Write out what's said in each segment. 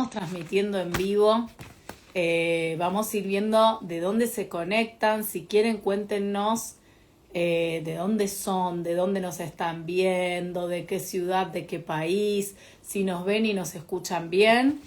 estamos transmitiendo en vivo. Vamos a ir viendo de dónde se conectan. Si quieren, cuéntenos de dónde son, de dónde nos están viendo, de qué ciudad, de qué país, si nos ven y nos escuchan bien.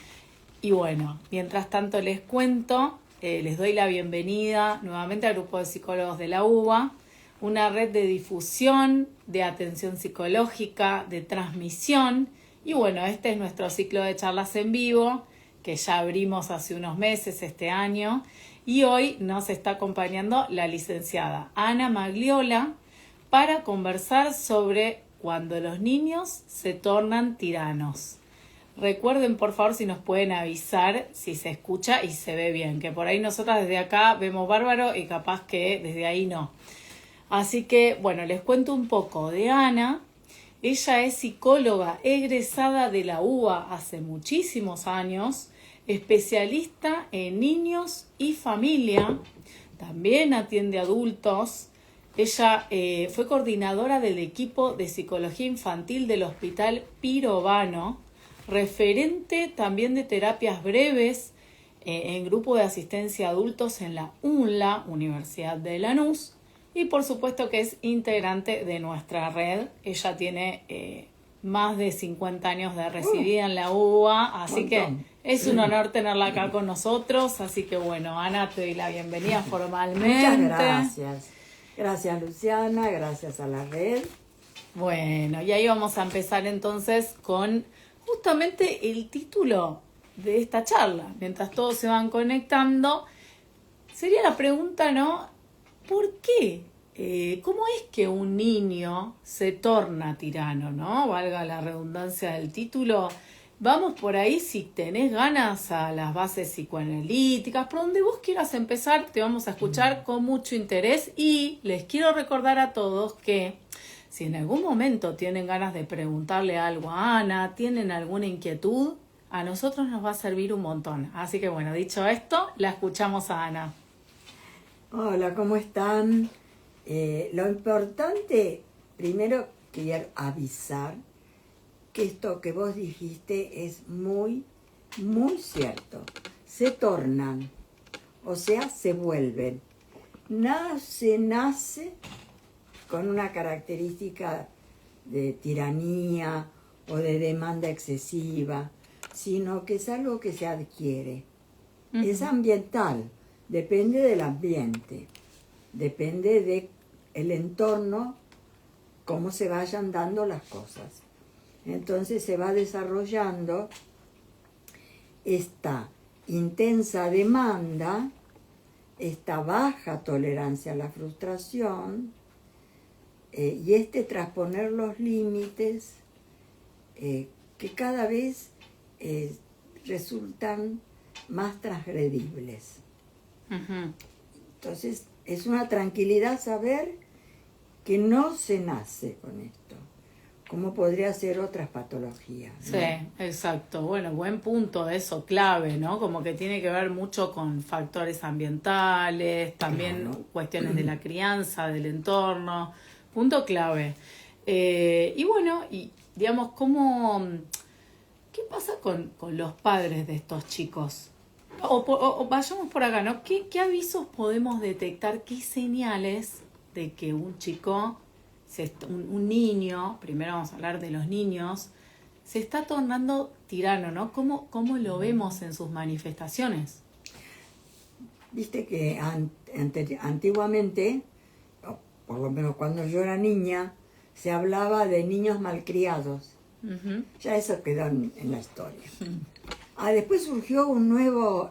Y bueno, mientras tanto les cuento, les doy la bienvenida nuevamente al Grupo de Psicólogos de la UBA, una red de difusión, de atención psicológica, de transmisión. Y bueno, este es nuestro ciclo de charlas en vivo, que ya abrimos hace unos meses este año. Y hoy nos está acompañando la licenciada Ana Magliola para conversar sobre cuando los niños se tornan tiranos. Recuerden, por favor, si nos pueden avisar si se escucha y se ve bien, que por ahí nosotras desde acá vemos bárbaro y capaz que desde ahí no. Así que, bueno, les cuento un poco de Ana. Ella es psicóloga egresada de la UBA hace muchísimos años, especialista en niños y familia, también atiende adultos. Ella fue coordinadora del equipo de psicología infantil del Hospital Pirovano, referente también de terapias breves en grupo de asistencia a adultos en la UNLA, Universidad de Lanús, y por supuesto que es integrante de nuestra red. Ella tiene más de 50 años de residida en la UBA, así que es un honor tenerla acá con nosotros. Así que bueno, Ana, te doy la bienvenida formalmente. Muchas gracias. Gracias, Luciana, gracias a la red. Bueno, y ahí vamos a empezar entonces con justamente el título de esta charla. Mientras todos se van conectando, sería la pregunta, ¿no? ¿Por qué? ¿Cómo es que un niño se torna tirano, ¿no? Valga la redundancia del título. Vamos por ahí, si tenés ganas, a las bases psicoanalíticas, por donde vos quieras empezar, te vamos a escuchar con mucho interés. Y les quiero recordar a todos que si en algún momento tienen ganas de preguntarle algo a Ana, tienen alguna inquietud, a nosotros nos va a servir un montón. Así que bueno, dicho esto, la escuchamos a Ana. Hola, ¿cómo están? Lo importante, primero quería avisar que esto que vos dijiste es muy, muy cierto. Se tornan, o sea, se vuelven. Nada se nace con una característica de tiranía o de demanda excesiva, sino que es algo que se adquiere. Uh-huh. Es ambiental. Depende del ambiente, depende del entorno, cómo se vayan dando las cosas. Entonces se va desarrollando esta intensa demanda, esta baja tolerancia a la frustración y trasponer los límites que cada vez resultan más transgredibles. Uh-huh. Entonces es una tranquilidad saber que no se nace con esto, como podría ser otras patologías, ¿no? Sí, exacto. Bueno, buen punto eso, clave, ¿no? Como que tiene que ver mucho con factores ambientales, también claro, cuestiones de la crianza, del entorno, punto clave. Y bueno, y digamos, ¿qué pasa con los padres de estos chicos? O vayamos por acá, ¿no? ¿Qué avisos podemos detectar? ¿Qué señales de que un chico, un niño, primero vamos a hablar de los niños, se está tornando tirano, ¿no? ¿Cómo lo vemos en sus manifestaciones? Viste que antiguamente, o por lo menos cuando yo era niña, se hablaba de niños malcriados. Uh-huh. Ya eso quedó en la historia. Uh-huh. Después surgió un nuevo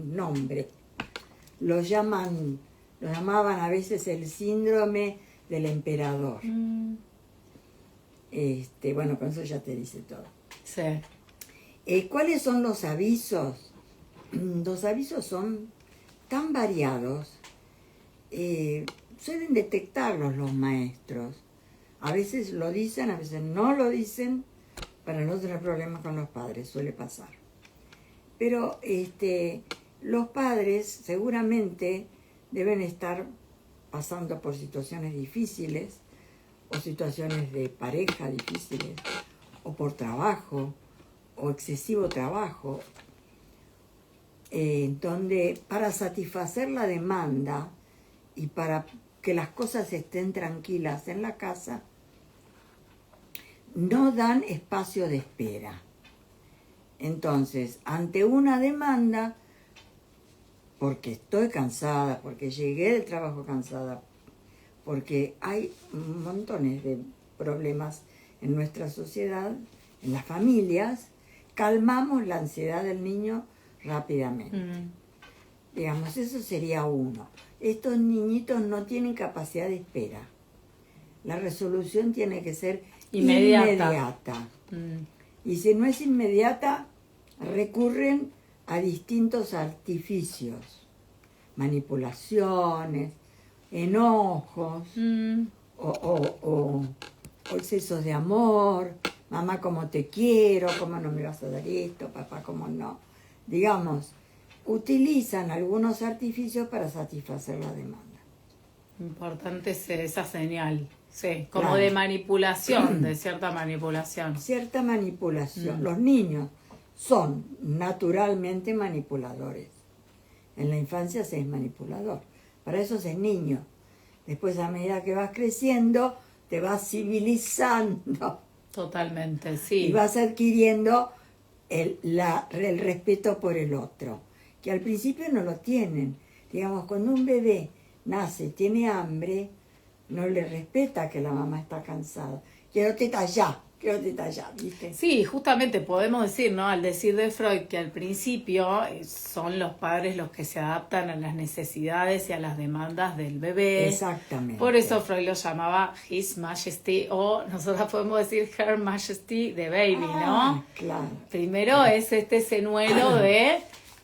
nombre. Lo llamaban a veces el síndrome del emperador. Mm. Bueno, con eso ya te dice todo. Sí. ¿Cuáles son los avisos? Los avisos son tan variados. Suelen detectarlos los maestros. A veces lo dicen, a veces no lo dicen, para no tener problemas con los padres, suele pasar. Pero los padres seguramente deben estar pasando por situaciones difíciles o situaciones de pareja difíciles o por trabajo o excesivo trabajo donde para satisfacer la demanda y para que las cosas estén tranquilas en la casa, no dan espacio de espera. Entonces, ante una demanda, porque estoy cansada, porque llegué del trabajo cansada, porque hay montones de problemas en nuestra sociedad, en las familias, calmamos la ansiedad del niño rápidamente. Digamos, eso sería uno. Estos niñitos no tienen capacidad de espera. La resolución tiene que ser inmediata. Y si no es inmediata, recurren a distintos artificios, manipulaciones, enojos, o excesos de amor. Mamá, ¿cómo te quiero? ¿Cómo no me vas a dar esto? Papá, ¿cómo no? Digamos, utilizan algunos artificios para satisfacer la demanda. Importante es esa señal, sí, como Claro. de manipulación, de cierta manipulación. Cierta manipulación. Los niños son naturalmente manipuladores. En la infancia se es manipulador. Para eso se es niño. Después, a medida que vas creciendo, te vas civilizando. Totalmente, sí. Y vas adquiriendo el respeto por el otro, que al principio no lo tienen. Digamos, cuando un bebé nace, tiene hambre, no le respeta que la mamá está cansada. Quiero teta ya, ¿viste? Sí, justamente podemos decir, ¿no? Al decir de Freud que al principio son los padres los que se adaptan a las necesidades y a las demandas del bebé. Exactamente. Por eso Freud lo llamaba His Majesty, o nosotros podemos decir Her Majesty the Baby, ¿no? Claro. Primero es este señuelo de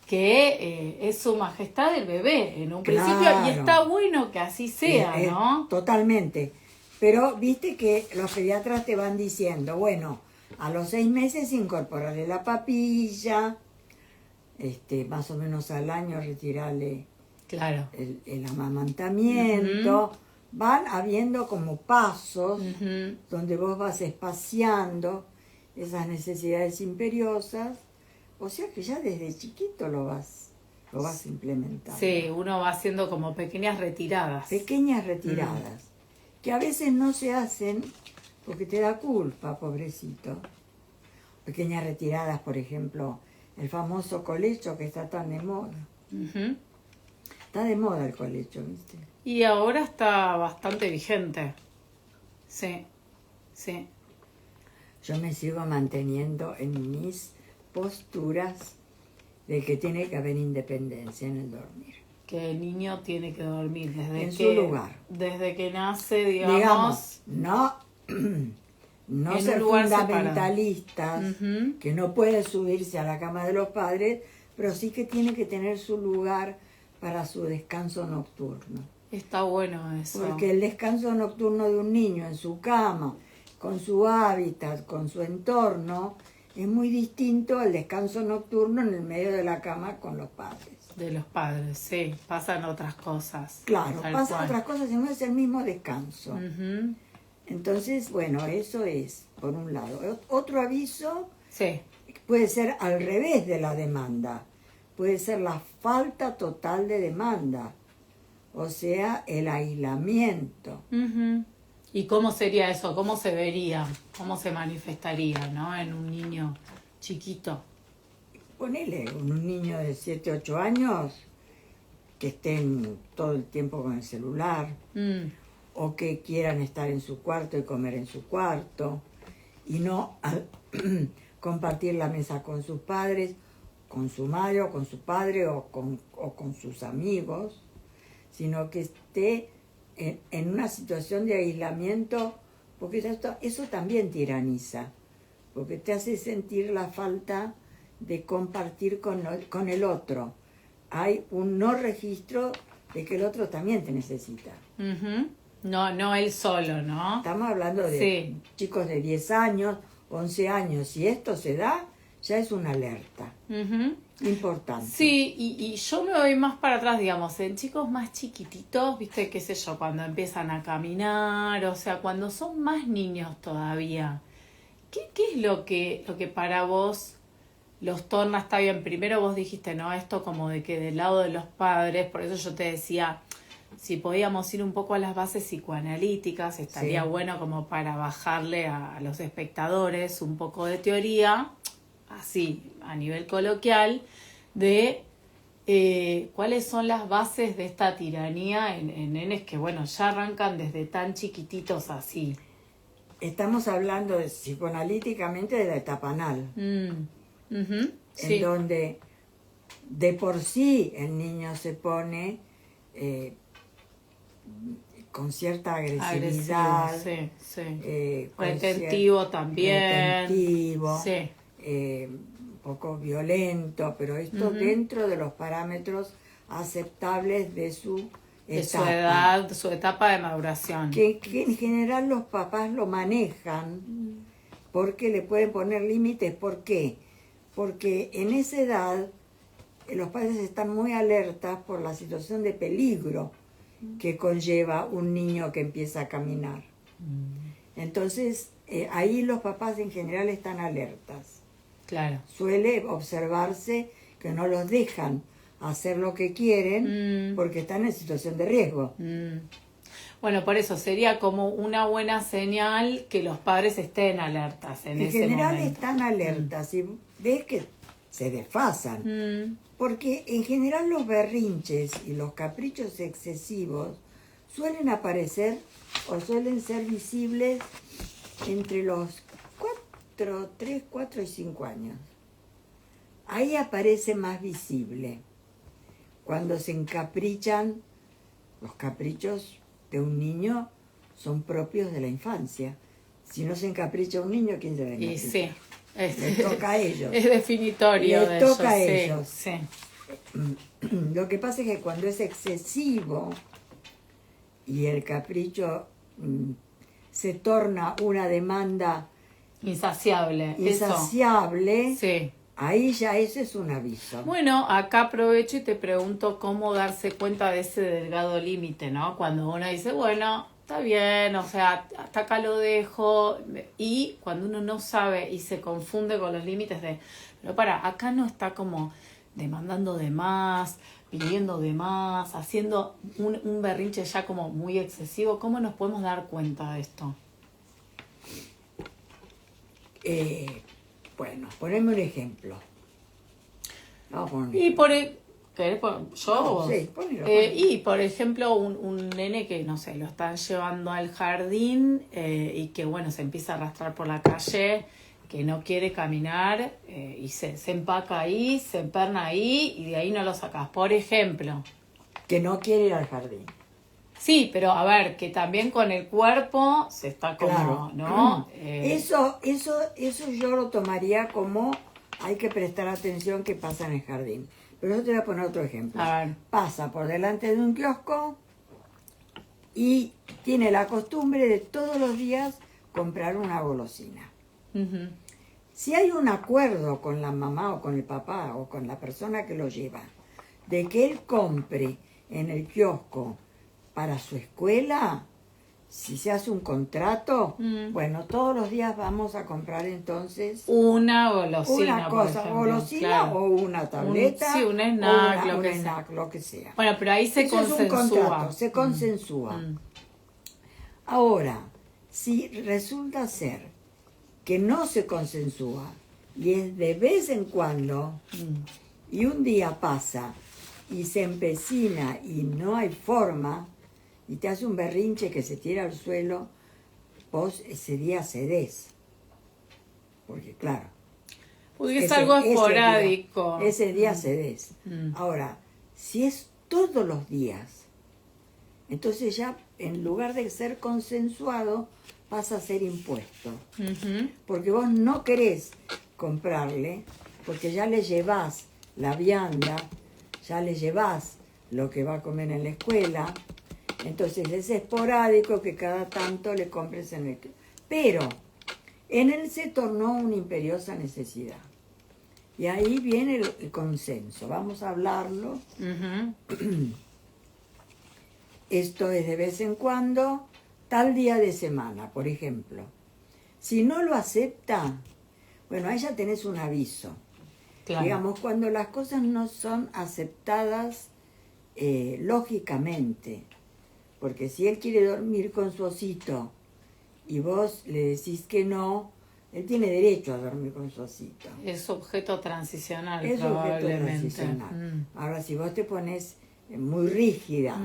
que es su majestad el bebé en un principio, y está bueno que así sea, ¿no? Totalmente. Pero viste que los pediatras te van diciendo, bueno, a los 6 meses incorporarle la papilla, más o menos al año retirarle Claro. el amamantamiento. Van habiendo como pasos donde vos vas espaciando esas necesidades imperiosas. O sea que ya desde chiquito lo vas implementando. Sí, uno va haciendo como pequeñas retiradas. Pequeñas retiradas, que a veces no se hacen porque te da culpa, pobrecito. Pequeñas retiradas, por ejemplo, el famoso colecho que está tan de moda. Está de moda el colecho, ¿viste? Y ahora está bastante vigente. Sí, sí. Yo me sigo manteniendo en mis posturas de que tiene que haber independencia en el dormir. Que el niño tiene que dormir desde En que, su lugar. Desde que nace, digamos no en ser un lugar fundamentalistas, que no puede subirse a la cama de los padres, pero sí que tiene que tener su lugar para su descanso nocturno. Está bueno eso. Porque el descanso nocturno de un niño en su cama, con su hábitat, con su entorno, es muy distinto al descanso nocturno en el medio de la cama con los padres. De los padres, sí, pasan otras cosas. Claro, tal pasan cual. otras cosas y no es el mismo descanso. Ujú. Entonces, bueno, eso es, por un lado. Otro aviso Sí, puede ser al revés de la demanda. Puede ser la falta total de demanda. O sea, el aislamiento. Ujú. ¿Y cómo sería eso? ¿Cómo se vería? ¿Cómo se manifestaría, no? En un niño chiquito. Ponele un niño de 7, 8 años que estén todo el tiempo con el celular, o que quieran estar en su cuarto y comer en su cuarto, y no compartir la mesa con sus padres, con su madre o con su padre o con sus amigos, sino que esté en una situación de aislamiento, porque eso también tiraniza, porque te hace sentir la falta de compartir con el otro. Hay un no registro de que el otro también te necesita. Ujú. No él solo, ¿no? Estamos hablando de chicos de 10 años, 11 años. Si esto se da, ya es una alerta importante. Sí, y yo me voy más para atrás, digamos, en chicos más chiquititos, viste, qué sé yo, cuando empiezan a caminar, o sea, cuando son más niños todavía. ¿Qué es lo que para vos los torna, está bien. Primero vos dijiste, ¿no? Esto como de que del lado de los padres, por eso yo te decía, si podíamos ir un poco a las bases psicoanalíticas, estaría Sí. bueno como para bajarle a los espectadores un poco de teoría, así, a nivel coloquial, de cuáles son las bases de esta tiranía en nenes que, bueno, ya arrancan desde tan chiquititos así. Estamos hablando psicoanalíticamente de la etapa anal, Ujú, en sí, donde de por sí el niño se pone con cierta agresivo, agresividad, sí, sí. con Retentivo también. retentivo, Sí. un poco violento, pero esto Ujú. dentro de los parámetros aceptables de su De su etapa, edad, su etapa de maduración. que en general los papás lo manejan porque le pueden poner límites. ¿Por qué? Porque en esa edad los padres están muy alertas por la situación de peligro que conlleva un niño que empieza a caminar. Entonces, ahí los papás en general están alertas. Claro. Suele observarse que no los dejan hacer lo que quieren porque están en situación de riesgo. Bueno, por eso sería como una buena señal que los padres estén alertas en En ese general momento. están alertas y ves que se desfasan. Porque en general los berrinches y los caprichos excesivos suelen aparecer o suelen ser visibles entre los 3, 4 y 5 años. Ahí aparece más visible. Cuando se encaprichan, los caprichos de un niño son propios de la infancia. Si no se encapricha un niño, ¿quién se va a Y encaprichar? sí. Les toca a ellos. Es definitorio Les de toca a ellos. ellos. Sí. Lo que pasa es que cuando es excesivo y el capricho se torna una demanda Insaciable. insaciable, Eso. Sí. ahí ya ese es un aviso. Bueno, acá aprovecho y te pregunto cómo darse cuenta de ese delgado límite, ¿no? Cuando uno dice, bueno, está bien, o sea, hasta acá lo dejo. Y cuando uno no sabe y se confunde con los límites de, pero para, acá no está como demandando de más, pidiendo de más, haciendo un berrinche ya como muy excesivo. ¿Cómo nos podemos dar cuenta de esto? Bueno, poneme un ejemplo. Vamos a poner un Y ejemplo. por ¿querés yo No, o vos? sí, ponelo. Y por ejemplo un nene que no sé, lo están llevando al jardín y que bueno, se empieza a arrastrar por la calle, que no quiere caminar y se empaca ahí, se emperna ahí y de ahí no lo sacas. Por ejemplo. Que no quiere ir al jardín. Sí, pero a ver, que también con el cuerpo se está como, Claro. ¿no? Eso yo lo tomaría como hay que prestar atención que pasa en el jardín. Pero yo te voy a poner otro ejemplo. A ver. Pasa por delante de un kiosco y tiene la costumbre de todos los días comprar una golosina. Uh-huh. Si hay un acuerdo con la mamá o con el papá o con la persona que lo lleva, de que él compre en el kiosco para su escuela, si se hace un contrato, bueno, todos los días vamos a comprar entonces Una golosina, una por cosa, ejemplo, golosina claro. o una tableta, Sí, un snack, o lo un que sea. snack, lo que sea. Bueno, pero ahí se Eso es un consensúa. contrato, se consensúa. Ahora, si resulta ser que no se consensúa y es de vez en cuando y un día pasa y se empecina y no hay forma y te hace un berrinche que se tira al suelo, vos ese día cedés. Porque claro, Porque es algo esporádico. Ese día cedés. Ahora, si es todos los días, entonces ya en lugar de ser consensuado, pasa a ser impuesto. Porque vos no querés comprarle, porque ya le llevás la vianda, ya le llevás lo que va a comer en la escuela, entonces es esporádico que cada tanto le compres en el... Pero en él se tornó una imperiosa necesidad. Y ahí viene el consenso. Vamos a hablarlo. Esto es de vez en cuando, tal día de semana, por ejemplo. Si no lo acepta, bueno, ahí ya tenés un aviso. Claro. Digamos, cuando las cosas no son aceptadas lógicamente. Porque si él quiere dormir con su osito y vos le decís que no, él tiene derecho a dormir con su osito. Es objeto transicional, Es objeto probablemente. transicional. Ahora, si vos te pones muy rígida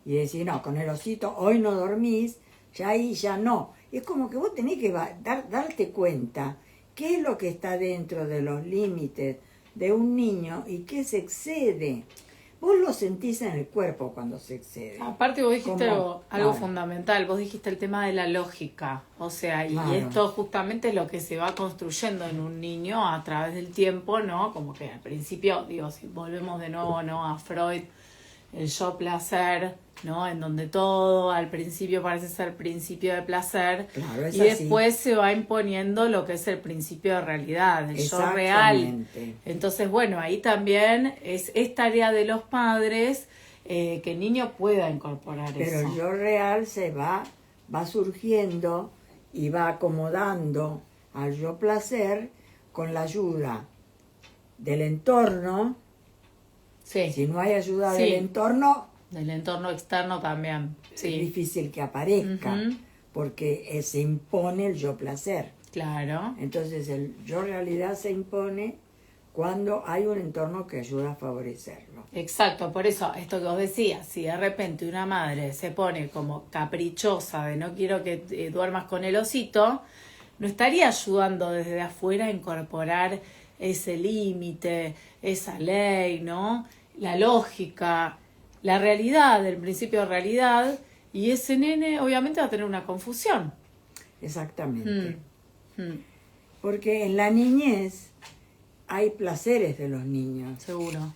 y decís, no, con el osito hoy no dormís, ya ahí ya no. Es como que vos tenés que darte cuenta qué es lo que está dentro de los límites de un niño y qué se excede. Vos lo sentís en el cuerpo cuando se excede. Aparte vos dijiste algo Claro. fundamental, vos dijiste el tema de la lógica, o sea, Claro. y esto justamente es lo que se va construyendo en un niño a través del tiempo, ¿no? Como que al principio, digo, si volvemos de nuevo, ¿no? A Freud, el yo placer, ¿no? En donde todo al principio parece ser principio de placer, Claro, es y así. después se va imponiendo lo que es el principio de realidad, el yo real. Exactamente. Entonces, bueno, ahí también es tarea de los padres que el niño pueda incorporar Pero eso. el yo real se va surgiendo y va acomodando al yo placer con la ayuda del entorno. Sí, Si no hay ayuda Sí. del entorno, del entorno externo también. es Sí, difícil que aparezca, Ujú. porque se impone el yo placer. claro. Entonces el yo realidad se impone cuando hay un entorno que ayuda a favorecerlo. Exacto, por eso, esto que vos decías, si de repente una madre se pone como caprichosa de no quiero que duermas con el osito, no estaría ayudando desde afuera a incorporar ese límite, esa ley, ¿no? La lógica, la realidad, el principio de realidad, y ese nene obviamente va a tener una confusión. Exactamente. Mm, Porque en la niñez hay placeres de los niños. seguro.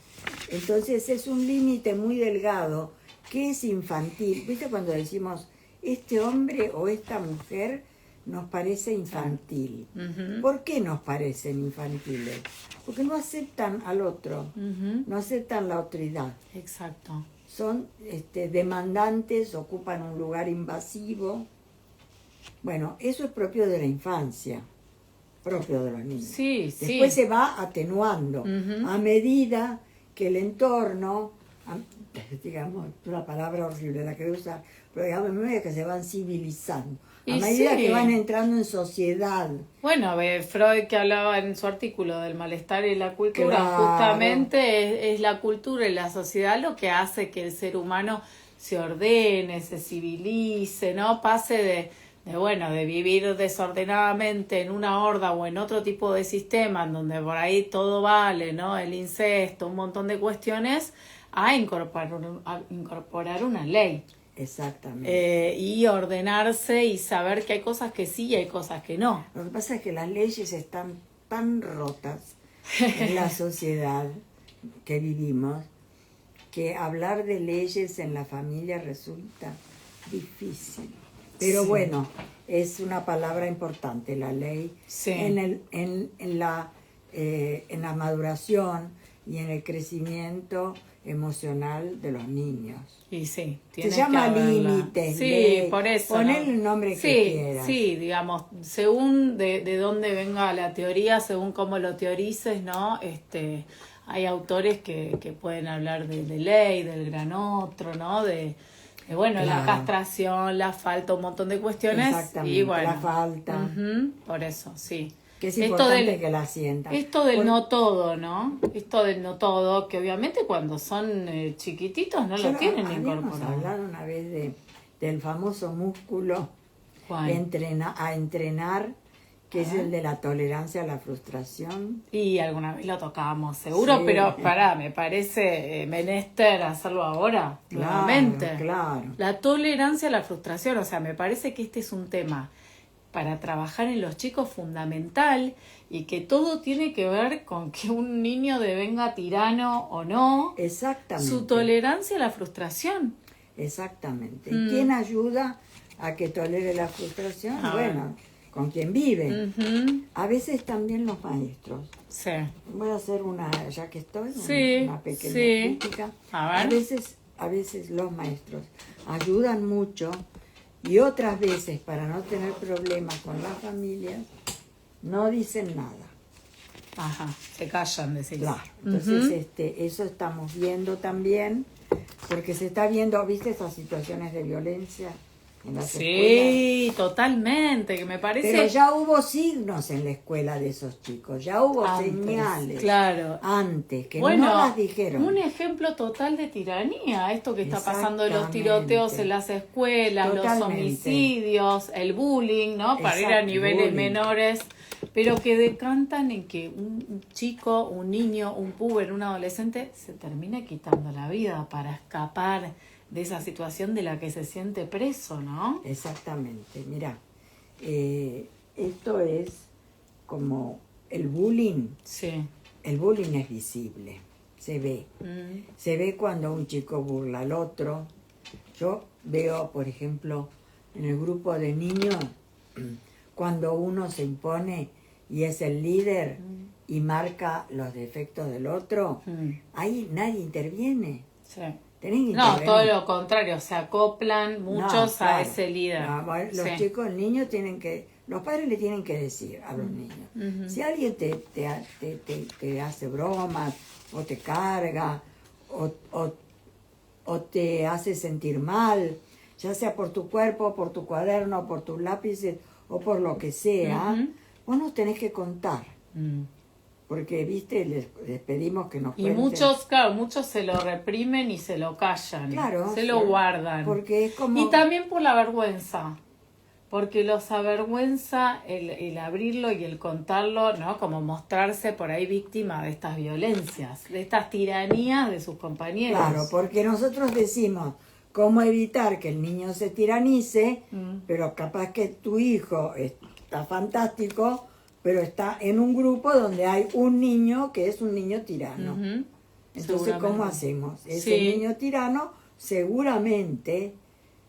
Entonces es un límite muy delgado que es infantil. ¿Viste cuando decimos, este hombre o esta mujer nos parece infantil? Ujú, ¿Por qué nos parecen infantiles? Porque no aceptan al otro, ujú, no aceptan la otredad. exacto. Son demandantes, ocupan un lugar invasivo. Bueno, eso es propio de la infancia, propio de los niños. Sí, sí. Después se va atenuando Ujú. a medida que el entorno, digamos, una palabra horrible la que voy a usar, pero digamos, a medida que se van civilizando, a Y medida sí. que van entrando en sociedad. Bueno, Freud que hablaba en su artículo del malestar y la cultura, Claro. justamente es la cultura y la sociedad lo que hace que el ser humano se ordene, se civilice, ¿no? Pase de vivir desordenadamente en una horda o en otro tipo de sistema en donde por ahí todo vale, ¿no? El incesto, un montón de cuestiones, a incorporar una ley. Exactamente. Y ordenarse y saber que hay cosas que sí y hay cosas que no. Lo que pasa es que las leyes están tan rotas en la sociedad que vivimos que hablar de leyes en la familia resulta difícil. Pero Sí. bueno, es una palabra importante, la ley, Sí. en la maduración y en el crecimiento emocional de los niños. Y sí, Se tiene llama que haberla. límites, Sí, ley, por eso. ponele ¿no? el nombre sí, que quieras. Sí, digamos, según de dónde venga la teoría, según cómo lo teorices, ¿no? Hay autores que pueden hablar de ley, del gran otro, ¿no? De bueno, la Claro. castración, la falta, un montón de cuestiones. Exactamente, Y bueno, la falta. ujú, por eso, sí. Que es Esto importante del- que la sientan. Esto del Por- no todo, ¿no? Esto del no todo, que obviamente cuando son chiquititos no lo Solo tienen habíamos incorporado. hablado una vez del famoso músculo ¿Cuál? a entrenar, que es Ah. el de la tolerancia a la frustración. Y alguna vez lo tocamos, seguro, Sí. pero pará, me parece menester hacerlo ahora, nuevamente. Claro. La tolerancia a la frustración, o sea, me parece que este es un tema para trabajar en los chicos fundamental y que todo tiene que ver con que un niño devenga tirano o no, Exactamente. su tolerancia a la frustración. Exactamente. Mm. ¿Y quién ayuda a que tolere la frustración? A Bueno, con quien vive. Ujú, A veces también los maestros. sí. Voy a hacer ya que estoy, Sí, una pequeña sí. crítica. A ver. A veces los maestros ayudan mucho y otras veces, para no tener problemas con las familias, no dicen nada. Ajá, se callan, decís. Claro, entonces eso estamos viendo también, porque se está viendo, ¿viste esas situaciones de violencia en las escuelas? Sí, totalmente, que me parece... Pero ya hubo signos en la escuela de esos chicos, ya hubo Antes, señales claro. antes, que Bueno, no las dijeron. un ejemplo total de tiranía, esto que está pasando de los Exactamente. tiroteos en las escuelas, los Totalmente. homicidios, el bullying, ¿no? Para ir a Exacto, niveles bullying. menores, pero que decantan en que un chico, un niño, un puber, un adolescente se termine quitando la vida para escapar de esa situación de la que se siente preso, ¿no? Exactamente, mira, esto es como el bullying. Sí. El bullying es visible, se ve. Se ve cuando un chico burla al otro. Yo veo, por ejemplo, en el grupo de niños, cuando uno se impone y es el líder y marca los defectos del otro, ahí nadie interviene. Sí. Tenés que No, intervenir. todo lo contrario, se acoplan muchos No, a claro. ese líder. No, bueno, los Sí. chicos, los niños tienen que, los padres le tienen que decir a los niños, si alguien te hace bromas, o te carga, o te hace sentir mal, ya sea por tu cuerpo, por tu cuaderno, por tus lápices, o por lo que sea, vos nos tenés que contar. Porque, viste, les pedimos que nos Y cuenten. muchos, claro, muchos se lo reprimen y se lo callan. Claro, se sí. lo guardan. Porque es como... Y también por la vergüenza. Porque los avergüenza el abrirlo y el contarlo, ¿no? Como mostrarse por ahí víctima de estas violencias, de estas tiranías de sus compañeros. Claro, porque nosotros decimos cómo evitar que el niño se tiranice, pero capaz que tu hijo está fantástico, pero está en un grupo donde hay un niño que es un niño tirano. Entonces, ¿cómo hacemos? Ese Sí. niño tirano seguramente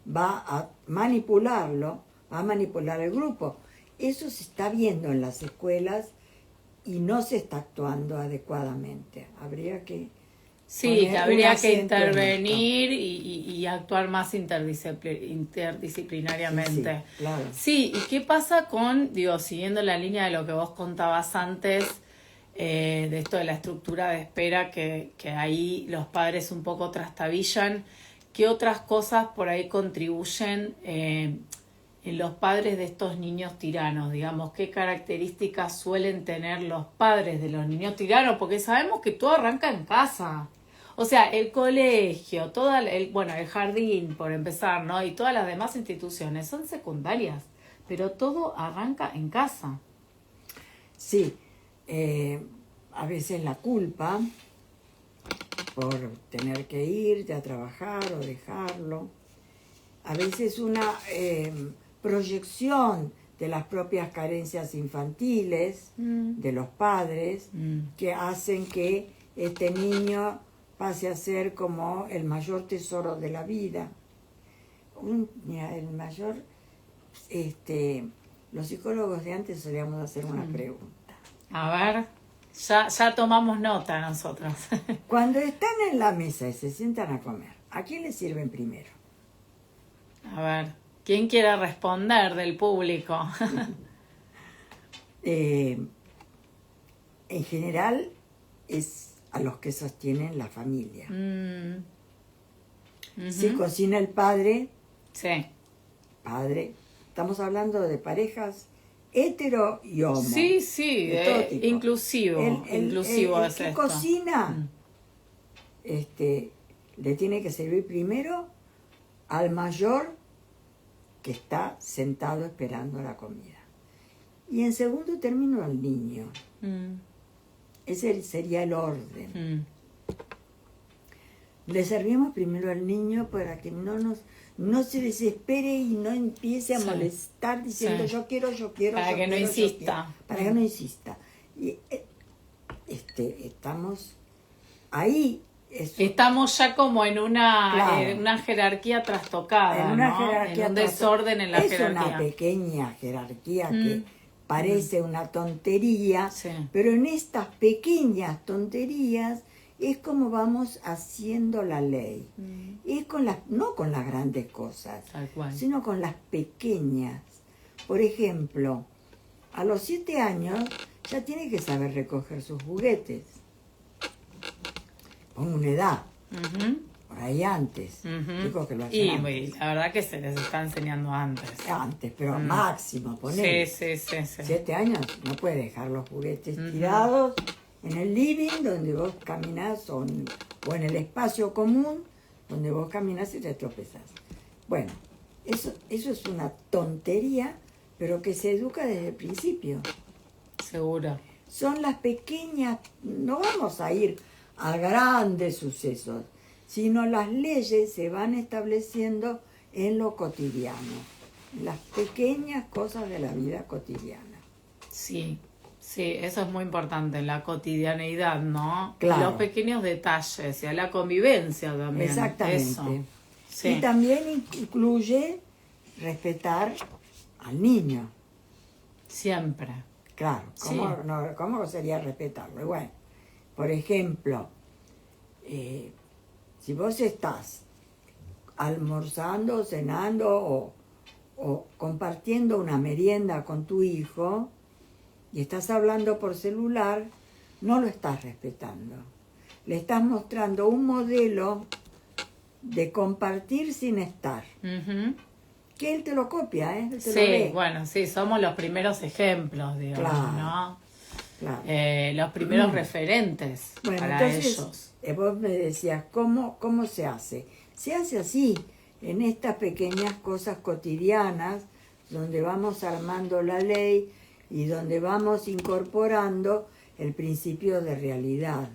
va a manipularlo, va a manipular el grupo. Eso se está viendo en las escuelas y no se está actuando adecuadamente. Habría que... Sí, poner que un habría que acento en intervenir y actuar más interdisciplinariamente. Sí, claro. Sí, ¿y qué pasa con, digo, siguiendo la línea de lo que vos contabas antes, de esto de la estructura de espera, que ahí los padres un poco trastabillan, ¿qué otras cosas por ahí contribuyen en los padres de estos niños tiranos? Digamos, ¿qué características suelen tener los padres de los niños tiranos? Porque sabemos que todo arranca en casa. O sea, el colegio, el jardín, por empezar, ¿no? Y todas las demás instituciones son secundarias, pero todo arranca en casa. Sí, a veces la culpa por tener que irte a trabajar o dejarlo, a veces una proyección de las propias carencias infantiles de los padres que hacen que este niño pase a ser como el mayor tesoro de la vida. Mira, el mayor, los psicólogos de antes solíamos hacer una pregunta. A ver, ya tomamos nota nosotros. Cuando están en la mesa y se sientan a comer, ¿a quién le sirven primero? A ver, ¿quién quiere responder del público? En general es a los que sostienen la familia. Si cocina el padre, Sí. estamos hablando de parejas hetero y homo. Sí, sí, de todo tipo. inclusivo. Inclusivo el es que esto. cocina, le tiene que servir primero al mayor que está sentado esperando la comida. Y en segundo término al niño. Ese sería el orden. Le servimos primero al niño para que no se desespere y no empiece a molestar diciendo yo quiero, para que no insista. Para que no insista. Y estamos ahí. Estamos ya como en una jerarquía trastocada, en una ¿no? jerarquía en un desorden en la jerarquía. Es una pequeña jerarquía que parece una tontería, Sí. pero en estas pequeñas tonterías es como vamos haciendo la ley. Es no con las grandes cosas, Tal cual. sino con las pequeñas. Por ejemplo, a los 7 años ya tiene que saber recoger sus juguetes. Con una edad, por ahí antes. Chicos que lo hacen antes. La verdad que se les está enseñando antes. Antes, pero máximo, poner. Sí. 7 años, no puede dejar los juguetes tirados en el living donde vos caminás o en el espacio común donde vos caminás y te tropezás. Bueno, eso es una tontería, pero que se educa desde el principio. Seguro. Son las pequeñas, no vamos a ir a grandes sucesos, sino las leyes se van estableciendo en lo cotidiano, las pequeñas cosas de la vida cotidiana. Sí, eso es muy importante, la cotidianeidad, ¿no? Claro. Los pequeños detalles y a la convivencia también. Exactamente. Eso. Sí. Y también incluye respetar al niño. Siempre. Claro, ¿cómo sería respetarlo? Bueno, por ejemplo, si vos estás almorzando, cenando o compartiendo una merienda con tu hijo y estás hablando por celular, no lo estás respetando. Le estás mostrando un modelo de compartir sin estar. Que él te lo copia, ¿eh? Él te lo lee. Bueno, somos los primeros ejemplos, digamos, Claro, ¿no? Claro. Los primeros referentes para ellos. Vos me decías, ¿cómo se hace? Se hace así, en estas pequeñas cosas cotidianas, donde vamos armando la ley y donde vamos incorporando el principio de realidad,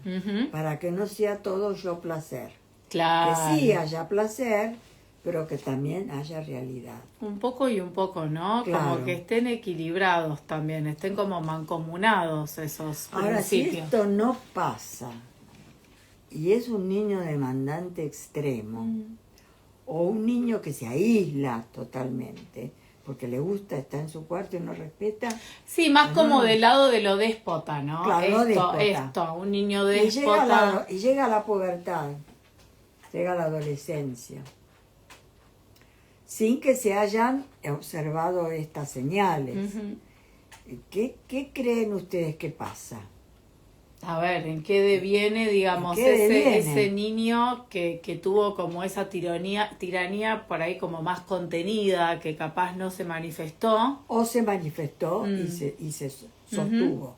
para que no sea todo yo placer. Claro. Que sí haya placer, pero que también haya realidad. Un poco y un poco, ¿no? Claro. Como que estén equilibrados también, estén como mancomunados esos Ahora, principios. si esto no pasa y es un niño demandante extremo o un niño que se aísla totalmente porque le gusta estar en su cuarto y no respeta. Sí, más como del lado de lo déspota, ¿no? Claro, esto, un niño déspota. Y llega a la pubertad, llega a la adolescencia, sin que se hayan observado estas señales. ¿Qué creen ustedes que pasa? A ver, ¿en qué deviene, digamos, ese niño que tuvo como esa tiranía por ahí como más contenida, que capaz no se manifestó? O se manifestó y se sostuvo,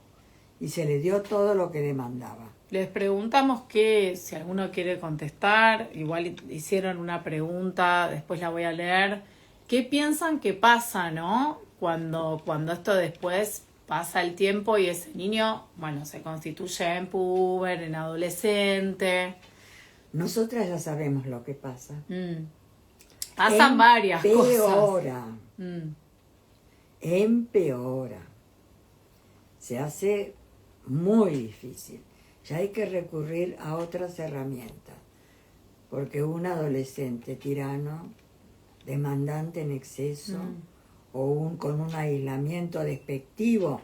y se le dio todo lo que demandaba. Les preguntamos si alguno quiere contestar, igual hicieron una pregunta, después la voy a leer. ¿Qué piensan que pasa, no? Cuando esto después pasa el tiempo y ese niño, bueno, se constituye en puber, en adolescente. Nosotras ya sabemos lo que pasa. Pasan varias cosas. Empeora. Se hace muy difícil. Ya hay que recurrir a otras herramientas. Porque un adolescente tirano, demandante en exceso, con un aislamiento despectivo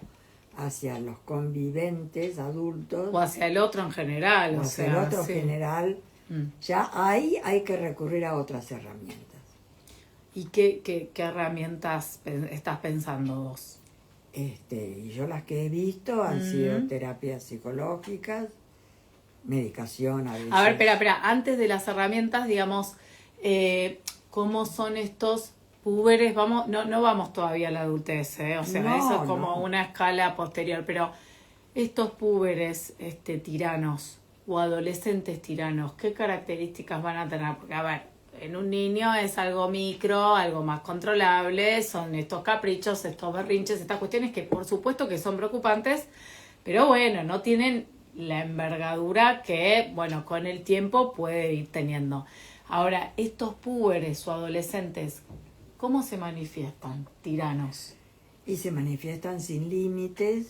hacia los conviventes adultos. O hacia el otro en general. El otro en general. Ya ahí hay que recurrir a otras herramientas. ¿Y qué herramientas estás pensando vos? Y yo las que he visto han sido terapias psicológicas, medicación a veces. A ver, espera, antes de las herramientas, digamos, ¿cómo son estos púberes? No vamos todavía a la adultez, o sea, eso es como una escala posterior, pero estos púberes tiranos o adolescentes tiranos, ¿qué características van a tener? Porque, a ver, en un niño es algo micro, algo más controlable, son estos caprichos, estos berrinches, estas cuestiones que por supuesto que son preocupantes, pero bueno, no tienen la envergadura que, bueno, con el tiempo puede ir teniendo. Ahora, estos púberes o adolescentes, ¿cómo se manifiestan, tiranos? Y se manifiestan sin límites,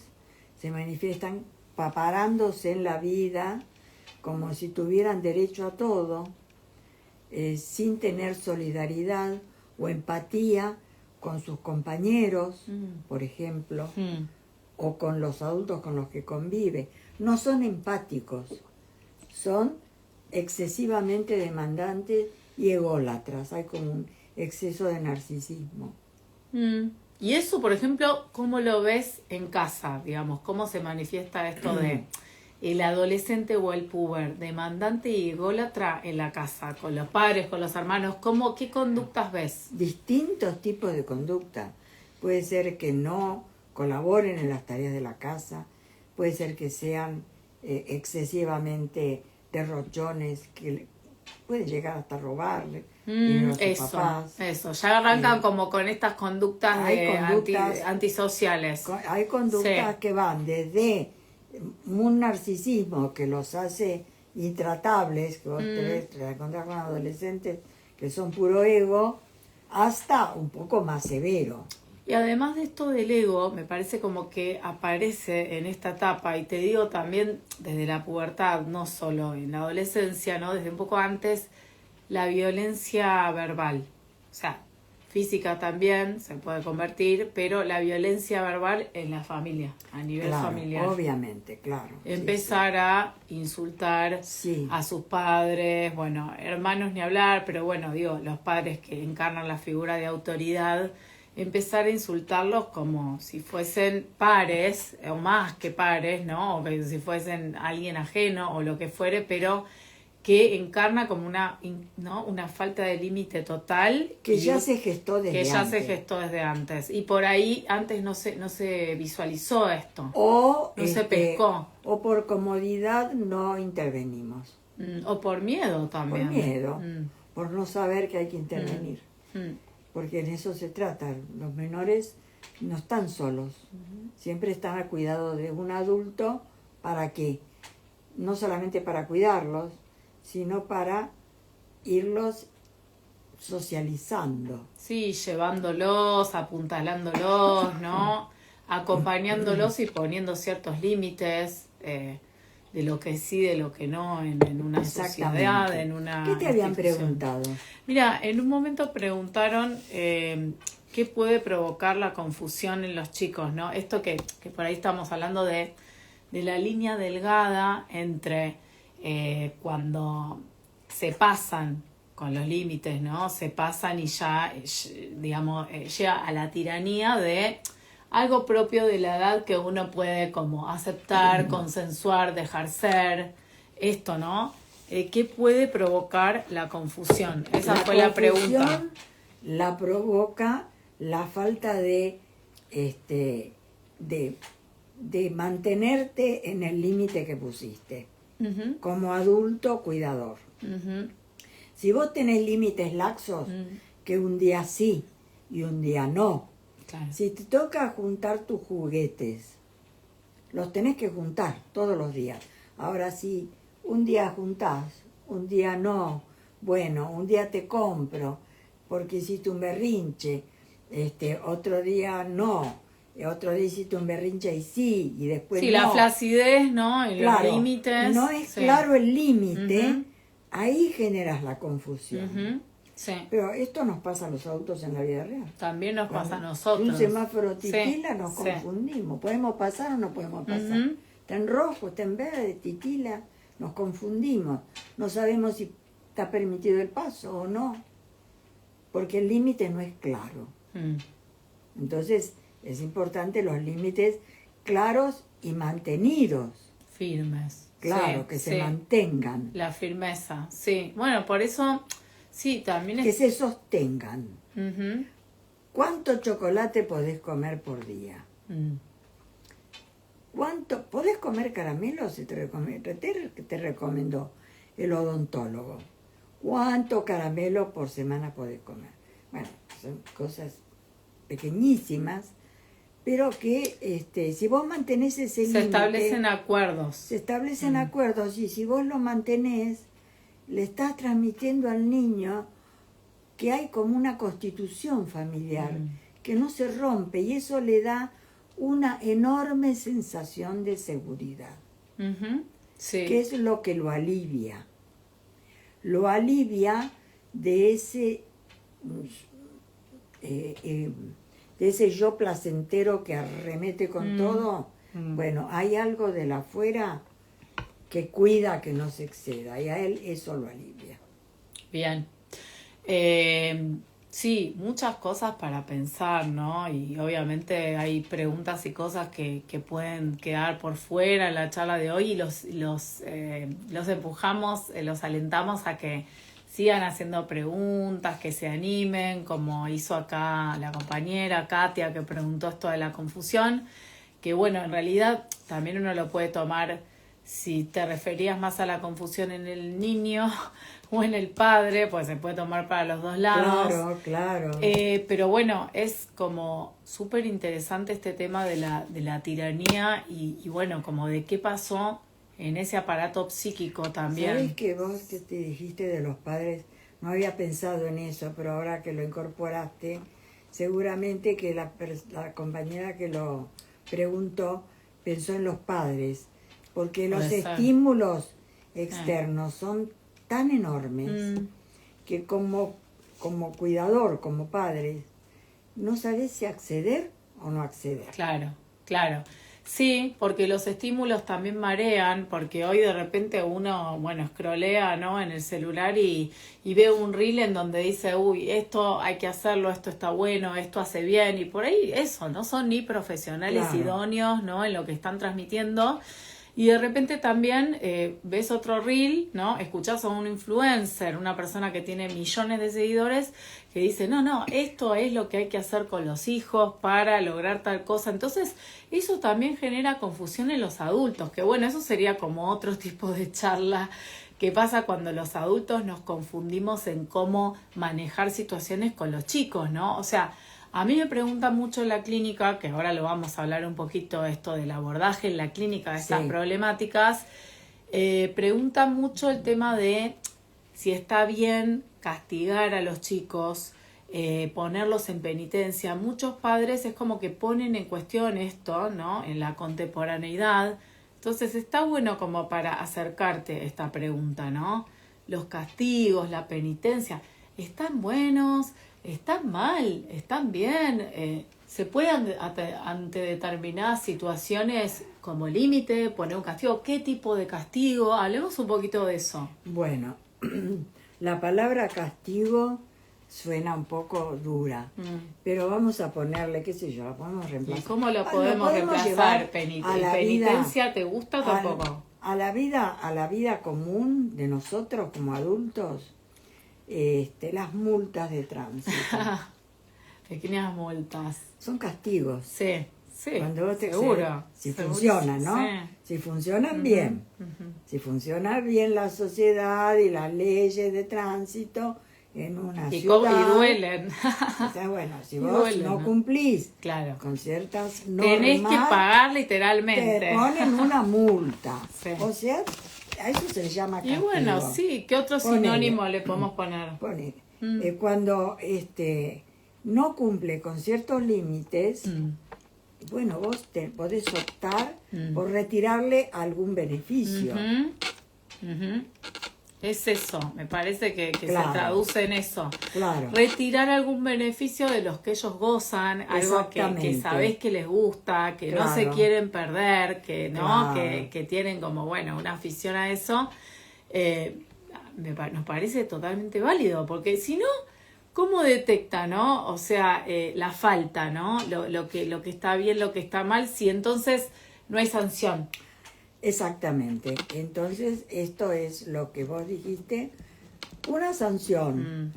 se manifiestan parándose en la vida, como si tuvieran derecho a todo, sin tener solidaridad o empatía con sus compañeros, por ejemplo, o con los adultos con los que convive. No son empáticos, son excesivamente demandantes y ególatras. Hay como un exceso de narcisismo. Y eso, por ejemplo, ¿cómo lo ves en casa? Digamos, ¿cómo se manifiesta esto de el adolescente o el puber, demandante y ególatra en la casa, con los padres, con los hermanos? ¿Qué conductas ves? Distintos tipos de conducta. Puede ser que no colaboren en las tareas de la casa, puede ser que sean excesivamente derrochones, que pueden llegar hasta robarle dinero a sus papás. Eso, ya arrancan como con estas conductas, antisociales. Hay conductas Sí. que van desde un narcisismo que los hace intratables, que vos te encontrás con adolescentes que son puro ego, hasta un poco más severo. Y además de esto del ego, me parece como que aparece en esta etapa, y te digo también desde la pubertad, no solo en la adolescencia, ¿no? Desde un poco antes, la violencia verbal. O sea, física también se puede convertir, pero la violencia verbal en la familia, a nivel familiar. Obviamente, claro. Empezar a insultar a sus padres, bueno, hermanos ni hablar, pero bueno, digo, los padres que encarnan la figura de autoridad, empezar a insultarlos como si fuesen pares, o más que pares, ¿no? O que si fuesen alguien ajeno o lo que fuere, pero que encarna como una falta de límite total. Que ya se gestó desde antes. Y por ahí antes no se visualizó esto. O no se pescó. O por comodidad no intervenimos. O por miedo también. Por miedo. Por no saber que hay que intervenir. Porque en eso se trata. Los menores no están solos. Siempre están al cuidado de un adulto. ¿Para qué? No solamente para cuidarlos, sino para irlos socializando. Sí, llevándolos, apuntalándolos, ¿no? Acompañándolos y poniendo ciertos límites de lo que sí, de lo que no, en una sociedad, en una ¿Qué te habían preguntado? Mira, en un momento preguntaron qué puede provocar la confusión en los chicos, ¿no? Esto que por ahí estamos hablando de la línea delgada entre cuando se pasan con los límites, ¿no? Se pasan y ya, digamos, llega a la tiranía de algo propio de la edad que uno puede como aceptar, consensuar, dejar ser, esto, ¿no? ¿Qué puede provocar la confusión? Esa fue la pregunta. La provoca la falta de mantenerte en el límite que pusiste. Como adulto cuidador. Si vos tenés límites laxos, que un día sí y un día no. Claro. Si te toca juntar tus juguetes, los tenés que juntar todos los días. Ahora si un día juntás, un día no, bueno, un día te compro, porque hiciste un berrinche, otro día no, otro día hiciste un berrinche y sí, y después no. Sí, la flacidez, ¿no? Y los límites. No es claro el límite, ahí generas la confusión. Sí. Pero esto nos pasa a los adultos en la vida real. También nos pasa a nosotros. Un semáforo titila, nos confundimos. ¿Podemos pasar o no podemos pasar? Está en rojo, está en verde, titila, nos confundimos. No sabemos si está permitido el paso o no. Porque el límite no es claro. Entonces, es importante los límites claros y mantenidos. Firmes. Claro, que se mantengan. La firmeza, sí. Bueno, por eso, sí, también es... Que se sostengan. ¿Cuánto chocolate podés comer por día? ¿Cuánto? ¿Podés comer caramelos? Te recomendó el odontólogo. ¿Cuánto caramelo por semana podés comer? Bueno, son cosas pequeñísimas, pero que si vos mantenés ese límite... Se establecen acuerdos. Se establecen acuerdos y si vos lo mantenés, le estás transmitiendo al niño que hay como una constitución familiar que no se rompe y eso le da una enorme sensación de seguridad. Sí. Que es lo que lo alivia. Lo alivia de ese... de ese yo placentero que arremete con todo. Bueno, hay algo de la afuera que cuida que no se exceda y a él eso lo alivia. Bien. Sí, muchas cosas para pensar, ¿no? Y obviamente hay preguntas y cosas que pueden quedar por fuera en la charla de hoy y los empujamos, los alentamos a que sigan haciendo preguntas, que se animen, como hizo acá la compañera Katia que preguntó esto de la confusión, que bueno, en realidad también uno lo puede tomar si te referías más a la confusión en el niño o en el padre, pues se puede tomar para los dos lados. Claro, claro. Pero bueno, es como súper interesante este tema de la tiranía y bueno, como de qué pasó en ese aparato psíquico también. ¿Sabes que vos que te dijiste de los padres? No había pensado en eso, pero ahora que lo incorporaste, seguramente que la compañera que lo preguntó pensó en los padres, porque los Puede ser. estímulos externos son tan enormes que como cuidador, como padre, no sabes si acceder o no acceder. Claro, claro. Sí, porque los estímulos también marean, porque hoy de repente uno, bueno, scrollea, ¿no? En el celular y ve un reel en donde dice, uy, esto hay que hacerlo, esto está bueno, esto hace bien, y por ahí eso, no son ni profesionales Claro. idóneos, ¿no? En lo que están transmitiendo. Y de repente también ves otro reel, ¿no? Escuchás a un influencer, una persona que tiene millones de seguidores, que dice, no, esto es lo que hay que hacer con los hijos para lograr tal cosa. Entonces, eso también genera confusión en los adultos, que bueno, eso sería como otro tipo de charla que pasa cuando los adultos nos confundimos en cómo manejar situaciones con los chicos, ¿no? O sea, a mí me preguntan mucho en la clínica, que ahora lo vamos a hablar un poquito esto del abordaje en la clínica de estas problemáticas, preguntan mucho el tema de si está bien castigar a los chicos, ponerlos en penitencia. Muchos padres es como que ponen en cuestión esto, ¿no? En la contemporaneidad. Entonces está bueno como para acercarte a esta pregunta, ¿no? Los castigos, la penitencia, ¿están buenos? ¿Están mal? ¿Están bien? ¿Se puede ante determinadas situaciones como límite poner un castigo? ¿Qué tipo de castigo? Hablemos un poquito de eso. Bueno, la palabra castigo suena un poco dura, pero vamos a ponerle, qué sé yo, la podemos ¿Y reemplazar. cómo lo podemos reemplazar? llevar a la ¿Penitencia vida, te gusta o tampoco? a la vida común de nosotros como adultos, las multas de tránsito Pequeñas multas. son castigos. Sí, sí, Cuando vos seguro. Si Seguro, funcionan, ¿no? sí. Si funcionan bien. Si funciona bien la sociedad y las leyes de tránsito en una ciudad. Y duelen. O sea, bueno, si Y vos duelen, no ¿no? cumplís Claro. con ciertas normas, Tenés que pagar literalmente. te ponen una multa. Sí. O sea, a eso se le llama Y castigo. bueno, sí, ¿qué otro Ponele. sinónimo le podemos poner? Ponele. Cuando no cumple con ciertos límites, bueno, vos te podés optar por retirarle algún beneficio. Es eso, me parece que Claro. se traduce en eso. Claro. Retirar algún beneficio de los que ellos gozan, algo que Exactamente. sabés que les gusta, que no se Claro. quieren perder, que no, Claro. que tienen como, bueno, una afición a eso. Nos parece totalmente válido, porque si no, ¿cómo detecta, no? O sea, la falta, ¿no? Lo que está bien, lo que está mal, si entonces no hay sanción. Exactamente. Entonces, esto es lo que vos dijiste, una sanción.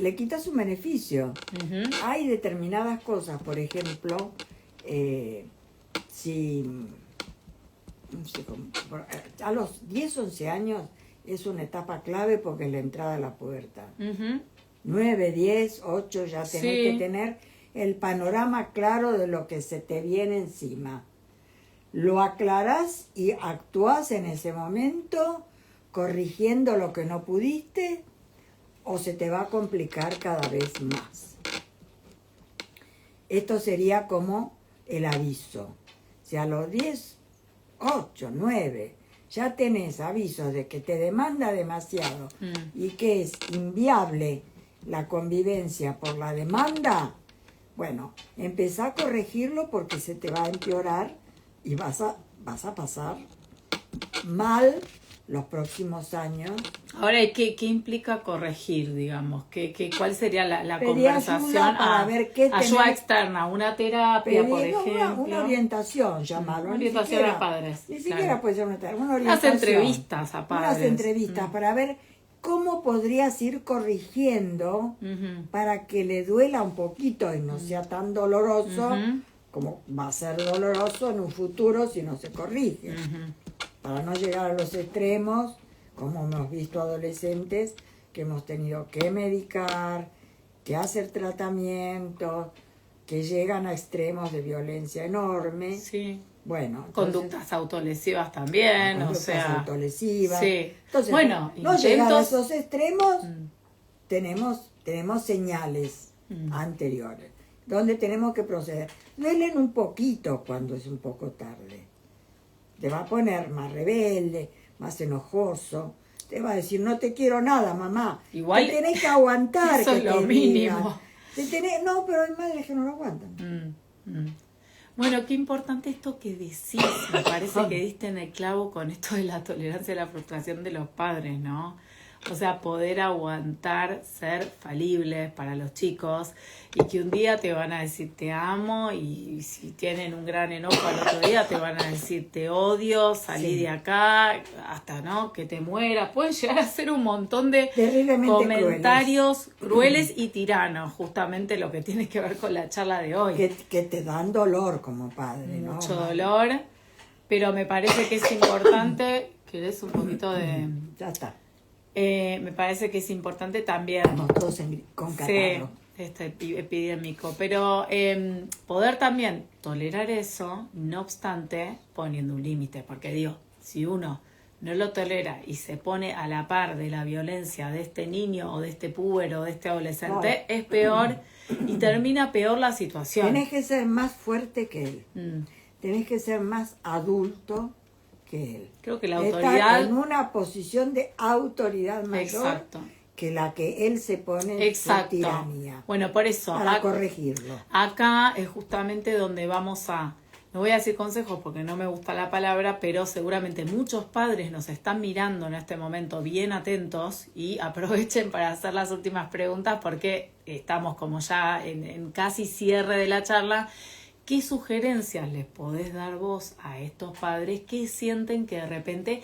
Le quitas un beneficio. Hay determinadas cosas, por ejemplo, si no sé a los 10, 11 años es una etapa clave porque es la entrada a la pubertad. 9, 10, 8 ya tenés que tener el panorama claro de lo que se te viene encima. Lo aclarás y actuás en ese momento corrigiendo lo que no pudiste o se te va a complicar cada vez más. Esto sería como el aviso. Si a los 10, 8, 9 ya tenés avisos de que te demanda demasiado y que es inviable la convivencia por la demanda, bueno, empezá a corregirlo porque se te va a empeorar y vas a pasar mal los próximos años. Ahora, ¿qué implica corregir, digamos? ¿Cuál sería la Pedir conversación? ayuda para ver qué ayuda tener- externa, una terapia, por Pedir ejemplo. una orientación, llamarlo. Una orientación a padres, Ni siquiera claro. puede ser una Unas orientación. entrevistas a padres. Unas entrevistas para ver cómo podrías ir corrigiendo Ujú. para que le duela un poquito y no sea tan doloroso Ujú. como va a ser doloroso en un futuro si no se corrige. Ujú. Para no llegar a los extremos, como hemos visto adolescentes que hemos tenido que medicar, que hacer tratamientos, que llegan a extremos de violencia enorme. Sí. Bueno, entonces, Conductas autolesivas también, conductas o sea. autolesivas. Sí. Entonces, Bueno, no llegar a intentos. esos extremos, Mm. tenemos señales Mm. anteriores, donde tenemos que proceder. Duelen un poquito cuando es un poco tarde. Te va a poner más rebelde, más enojoso. Te va a decir, no te quiero nada, mamá. Igual, te tenés que aguantar. eso que es lo te mínimo. digan. No, pero hay madres que no lo aguantan. Mm. Bueno, qué importante esto que decís. Me parece que diste en el clavo con esto de la tolerancia y la frustración de los padres, ¿no? O sea, poder aguantar, ser falibles para los chicos y que un día te van a decir te amo y si tienen un gran enojo al otro día te van a decir te odio, salí Sí. de acá, hasta, ¿no? Que te mueras. Pueden llegar a ser un montón de Terriblemente comentarios crueles y tiranos, justamente lo que tiene que ver con la charla de hoy. Que te dan dolor como padre, ¿no? Mucho dolor, pero me parece que es importante, ¿querés un poquito de...? Ya está. Me parece que es importante también... Estamos todos con catarro. Sí, epidémico, pero poder también tolerar eso, no obstante, poniendo un límite, porque digo, si uno no lo tolera y se pone a la par de la violencia de este niño o de este púbero o de este adolescente, Claro. es peor y termina peor la situación. Tenés que ser más fuerte que él. Mm. Tenés que ser más adulto que él. Creo que la Estar autoridad... en una posición de autoridad mayor Exacto. que la que él se pone en su Exacto. tiranía. Bueno, por eso, Para corregirlo. acá es justamente donde vamos a, no voy a decir consejos porque no me gusta la palabra, pero seguramente muchos padres nos están mirando en este momento bien atentos y aprovechen para hacer las últimas preguntas porque estamos como ya en casi cierre de la charla. ¿Qué sugerencias les podés dar vos a estos padres que sienten que de repente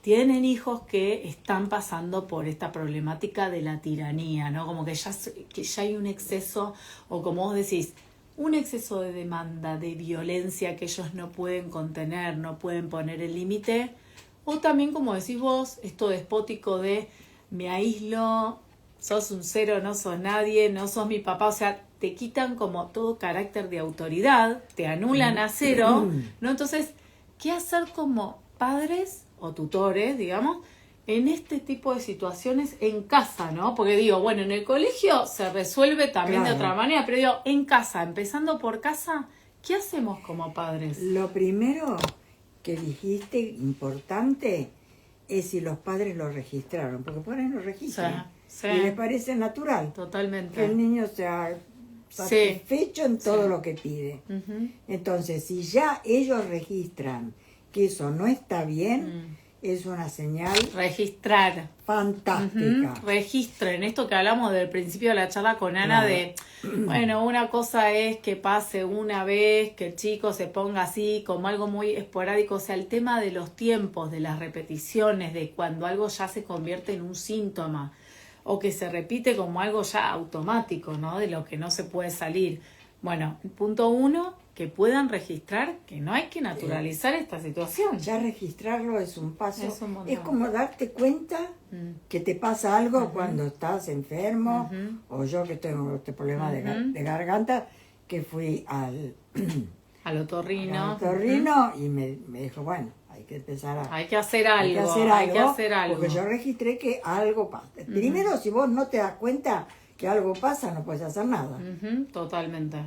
tienen hijos que están pasando por esta problemática de la tiranía, ¿no? Como que ya hay un exceso, o como vos decís, un exceso de demanda, de violencia que ellos no pueden contener, no pueden poner el límite, o también, como decís vos, esto despótico de me aíslo, sos un cero, no sos nadie, no sos mi papá, o sea, te quitan como todo carácter de autoridad, te anulan a cero, ¿no? Entonces, ¿qué hacer como padres o tutores, digamos, en este tipo de situaciones en casa, ¿no? Porque digo, bueno, en el colegio se resuelve también Claro. de otra manera, pero digo, en casa, empezando por casa, ¿qué hacemos como padres? Lo primero que dijiste, importante, es si los padres lo registraron, porque por ahí lo registran. Sí, Y les parece natural totalmente. que el niño sea satisfecho en todo lo que pide. Ujú. Entonces, si ya ellos registran que eso no está bien, es una señal Registrar. fantástica. Registren esto que hablamos del principio de la charla con Ana Claro. de, bueno, una cosa es que pase una vez, que el chico se ponga así como algo muy esporádico, o sea, el tema de los tiempos, de las repeticiones, de cuando algo ya se convierte en un síntoma o que se repite como algo ya automático, ¿no? De lo que no se puede salir. Bueno, punto 1, que puedan registrar que no hay que naturalizar esta situación. Ya registrarlo es un paso. Es un montón. Es como darte cuenta que te pasa algo cuando estás enfermo, o yo que tengo este problema de garganta, que fui al Al otorrino. y me dijo, bueno, hay que empezar a... Hay que hacer algo. hay que hacer algo. Porque yo registré que algo pasa. Primero, si vos no te das cuenta que algo pasa, no puedes hacer nada. Totalmente.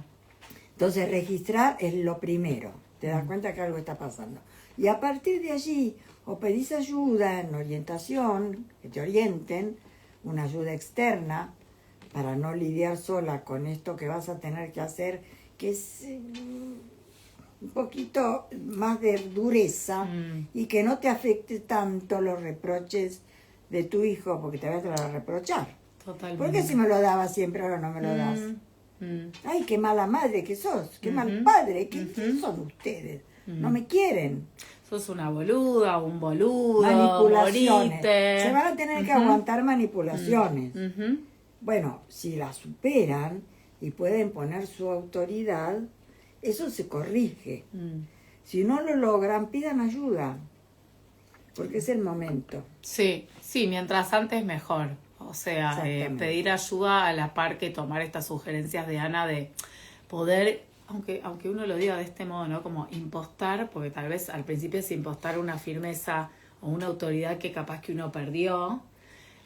Entonces, registrar es lo primero. Te das cuenta que algo está pasando. Y a partir de allí, o pedís ayuda en orientación, que te orienten, una ayuda externa, para no lidiar sola con esto que vas a tener que hacer, que es un poquito más de dureza y que no te afecte tanto los reproches de tu hijo, porque te van a reprochar. Totalmente. ¿Por qué si me lo dabas siempre ahora no me lo das? Ay, qué mala madre que sos, qué mal padre, ¿qué son ustedes? No me quieren. Sos una boluda, un boludo, Manipulaciones. morite. Se van a tener que aguantar manipulaciones. Bueno, si las superan y pueden poner su autoridad, eso se corrige. Si no lo logran, pidan ayuda, porque es el momento. Sí, mientras antes mejor. O sea, pedir ayuda a la par que tomar estas sugerencias de Ana de poder, aunque uno lo diga de este modo, ¿no? Como impostar, porque tal vez al principio es impostar una firmeza o una autoridad que capaz que uno perdió.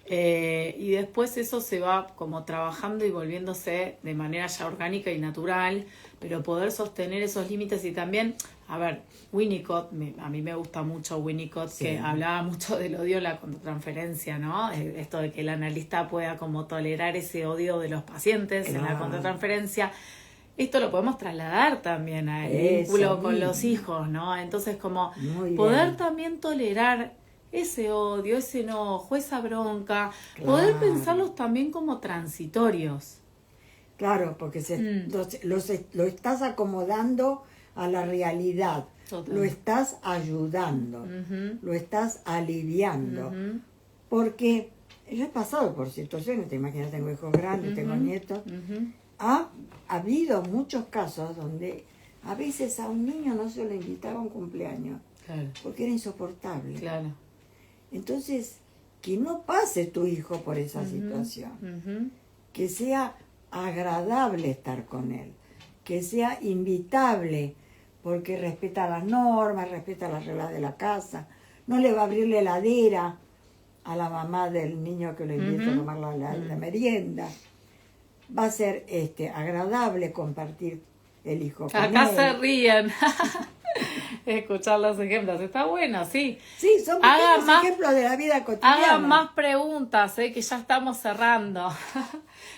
Y después eso se va como trabajando y volviéndose de manera ya orgánica y natural, pero poder sostener esos límites y también, a ver, Winnicott, a mí me gusta mucho Winnicott, que hablaba mucho del odio en la contratransferencia, ¿no? Esto de que el analista pueda como tolerar ese odio de los pacientes en la contratransferencia. Esto lo podemos trasladar también al vínculo con los hijos, ¿no? Entonces como poder también tolerar ese odio, ese enojo, esa bronca, poder pensarlos también como transitorios. Claro, porque lo estás acomodando a la realidad, lo estás ayudando, lo estás aliviando, porque yo he pasado por situaciones, te imaginas, tengo hijos grandes, tengo nietos, ha habido muchos casos donde a veces a un niño no se lo invitaba a un cumpleaños, porque era insoportable. Claro. Entonces, que no pase tu hijo por esa situación, que sea agradable estar con él, que sea invitable, porque respeta las normas, respeta las reglas de la casa, no le va a abrir la heladera a la mamá del niño que lo invita a tomar la merienda. Va a ser agradable compartir el hijo con él. Acá se ríen. Escuchar los ejemplos, está bueno, sí. Sí, son pequeños ejemplos de la vida cotidiana. Hagan más preguntas, que ya estamos cerrando.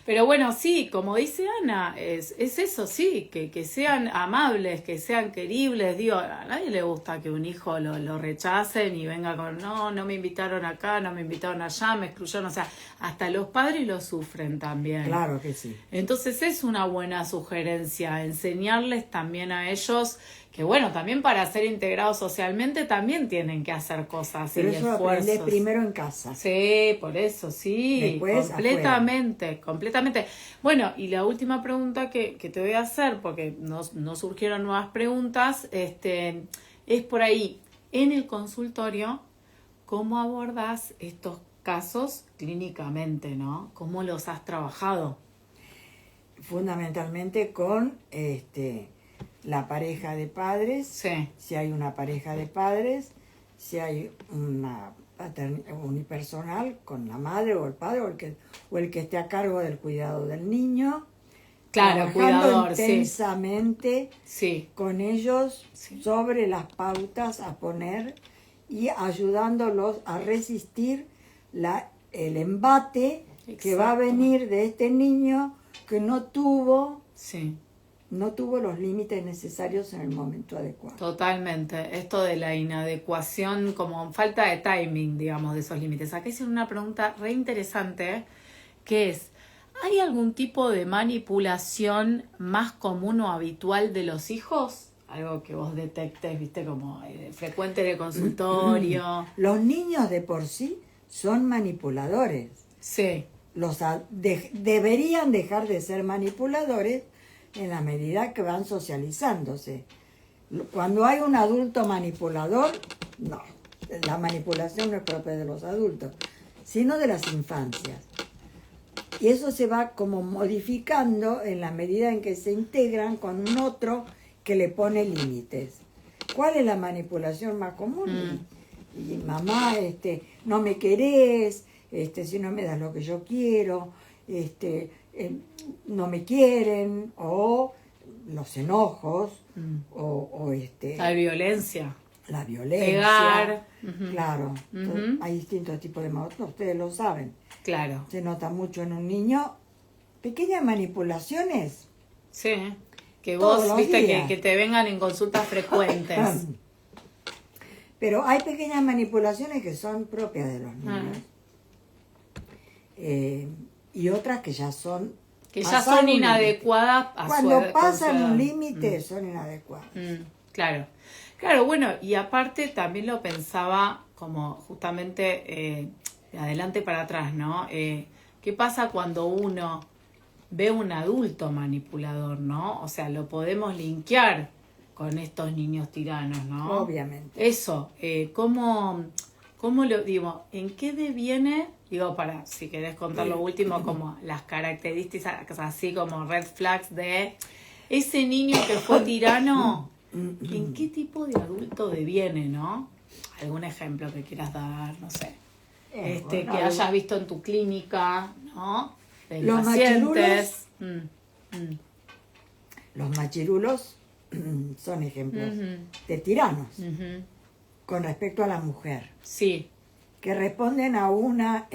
Pero bueno, sí, como dice Ana, es eso, sí, que sean amables, que sean queribles. Digo, a nadie le gusta que un hijo lo rechacen y venga con, no me invitaron acá, no me invitaron allá, me excluyeron. O sea, hasta los padres lo sufren también. Claro que sí. Entonces es una buena sugerencia enseñarles también a ellos que bueno, también para ser integrados socialmente también tienen que hacer cosas. Pero y eso lo aprendes primero en casa. Sí, por eso, sí. Después completamente. Bueno, y la última pregunta que te voy a hacer, porque no surgieron nuevas preguntas, es por ahí, en el consultorio, ¿cómo abordas estos casos clínicamente, no? ¿Cómo los has trabajado? Fundamentalmente con la pareja de padres, si hay una pareja de padres, si hay una unipersonal con la madre o el padre o el que esté a cargo del cuidado del niño. Claro, trabajando cuidador, intensamente con ellos sobre las pautas a poner y ayudándolos a resistir el embate que va a venir de este niño que no tuvo los límites necesarios en el momento adecuado. Totalmente. Esto de la inadecuación, como falta de timing, digamos, de esos límites. Acá hicieron una pregunta re interesante, que es, ¿hay algún tipo de manipulación más común o habitual de los hijos? Algo que vos detectes, viste, como frecuente en el consultorio. Los niños de por sí son manipuladores. Sí. Deberían dejar de ser manipuladores en la medida que van socializándose. Cuando hay un adulto manipulador, no, la manipulación no es propia de los adultos, sino de las infancias. Y eso se va como modificando en la medida en que se integran con un otro que le pone límites. ¿Cuál es la manipulación más común? Y mamá, no me querés, si no me das lo que yo quiero, no me quieren, o los enojos, o la violencia. La violencia. Pegar. Claro. Hay distintos tipos de manipulación, ustedes lo saben. Claro. Se nota mucho en un niño. Pequeñas manipulaciones. Sí. que Todos vos, los viste, días. que te vengan en consultas frecuentes. Pero hay pequeñas manipulaciones que son propias de los niños. Y otras que ya son... Que ya pasaron son un inadecuadas límite. a Cuando con su pasan edad. un límite son inadecuadas. Claro. Claro, bueno, y aparte también lo pensaba como justamente de adelante para atrás, ¿no? ¿Qué pasa cuando uno ve un adulto manipulador, ¿no? O sea, lo podemos linkear con estos niños tiranos, ¿no? Obviamente. Eso, ¿cómo lo digo? ¿En qué deviene? Digo, para, si querés contar lo último, como las características, así como red flags de ese niño que fue tirano, ¿en qué tipo de adulto deviene, no? ¿Algún ejemplo que quieras dar? No sé. Bueno, Que hayas visto en tu clínica, ¿no? De Los pacientes. Los machirulos son ejemplos de tiranos con respecto a la mujer, Sí, que responden a una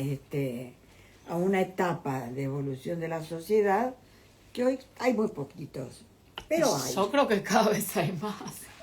etapa de evolución de la sociedad que hoy hay muy poquitos, pero hay. yo creo que cada vez hay más